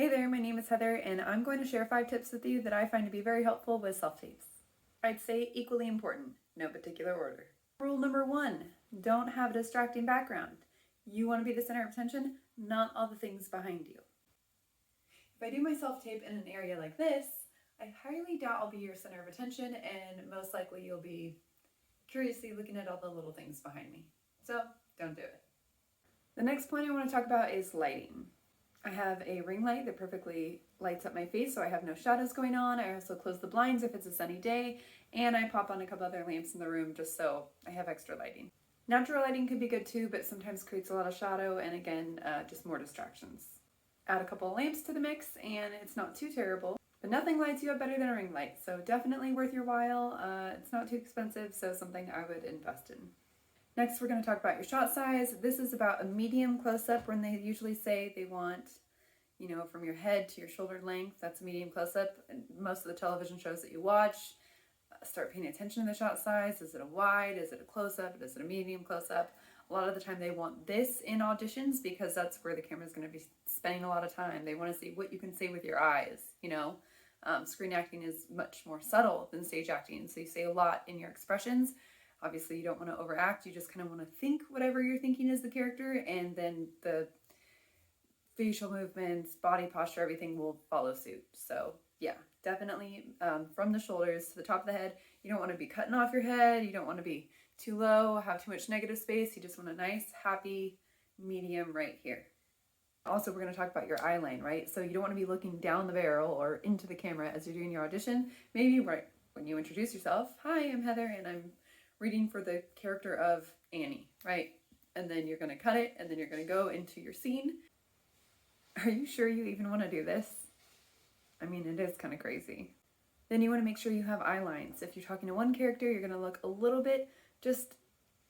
Hey there, my name is Heather, and I'm going to share 5 tips with you that I find to be very helpful with self-tapes. I'd say equally important, no particular order. Rule number 1, don't have a distracting background. You want to be the center of attention, not all the things behind you. If I do my self-tape in an area like this, I highly doubt I'll be your center of attention, and most likely you'll be curiously looking at all the little things behind me. So, don't do it. The next point I want to talk about is lighting. I have a ring light that perfectly lights up my face so I have no shadows going on. I also close the blinds if it's a sunny day, and I pop on a couple other lamps in the room just so I have extra lighting. Natural lighting could be good too, but sometimes creates a lot of shadow and again, just more distractions. Add a couple of lamps to the mix and it's not too terrible, but nothing lights you up better than a ring light, so definitely worth your while. It's not too expensive, so something I would invest in. Next, we're going to talk about your shot size. This is about a medium close-up when they usually say they want, from your head to your shoulder length. That's a medium close-up. And most of the television shows that you watch, start paying attention to the shot size. Is it a wide? Is it a close-up? Is it a medium close-up? A lot of the time they want this in auditions because that's where the camera's going to be spending a lot of time. They want to see what you can say with your eyes, Screen acting is much more subtle than stage acting, so you say a lot in your expressions. Obviously, you don't want to overact. You just kind of want to think whatever you're thinking is the character, and then the facial movements, body posture, everything will follow suit. So yeah, definitely from the shoulders to the top of the head. You don't want to be cutting off your head. You don't want to be too low, have too much negative space. You just want a nice, happy medium right here. Also, we're going to talk about your eye line, right? So you don't want to be looking down the barrel or into the camera as you're doing your audition. Maybe right when you introduce yourself, hi, I'm Heather, and I'm reading for the character of Annie, right? And then you're going to cut it, and then you're going to go into your scene. Are you sure you even want to do this? I mean, it is kind of crazy. Then you want to make sure you have eye lines. If you're talking to one character, you're going to look a little bit, just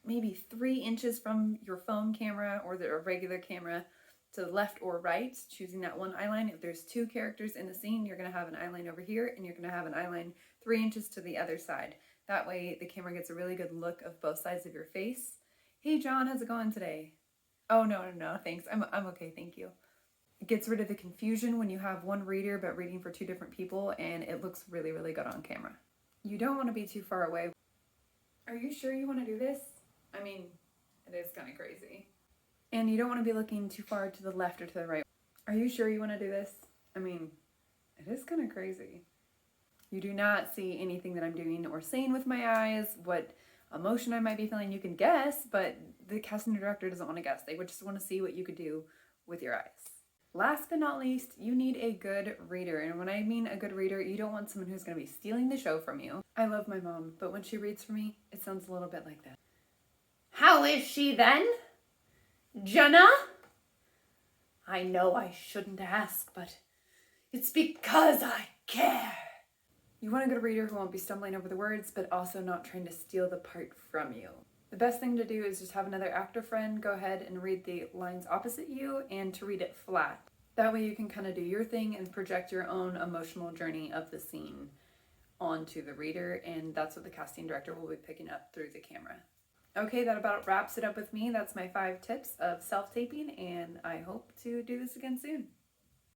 maybe 3 inches from your phone camera or the regular camera to the left or right, choosing that one eye line. If there's 2 characters in the scene, you're going to have an eye line over here, and you're going to have an eye line 3 inches to the other side. That way the camera gets a really good look of both sides of your face. Hey John, how's it going today? Oh, no, thanks. I'm okay, thank you. It gets rid of the confusion when you have one reader but reading for 2 different people, and it looks really, really good on camera. You don't want to be too far away. Are you sure you want to do this? I mean, it is kind of crazy. And you don't want to be looking too far to the left or to the right. Are you sure you want to do this? I mean, it is kind of crazy. You do not see anything that I'm doing or saying with my eyes, what emotion I might be feeling. You can guess, but the casting director doesn't want to guess. They would just want to see what you could do with your eyes. Last but not least, you need a good reader. And when I mean a good reader, you don't want someone who's going to be stealing the show from you. I love my mom, but when she reads for me, it sounds a little bit like that. How is she then? Jenna? I know I shouldn't ask, but it's because I care. You want a good reader who won't be stumbling over the words, but also not trying to steal the part from you. The best thing to do is just have another actor friend go ahead and read the lines opposite you and to read it flat. That way you can kind of do your thing and project your own emotional journey of the scene onto the reader, and that's what the casting director will be picking up through the camera. Okay, that about wraps it up with me. That's my 5 tips of self-taping, and I hope to do this again soon.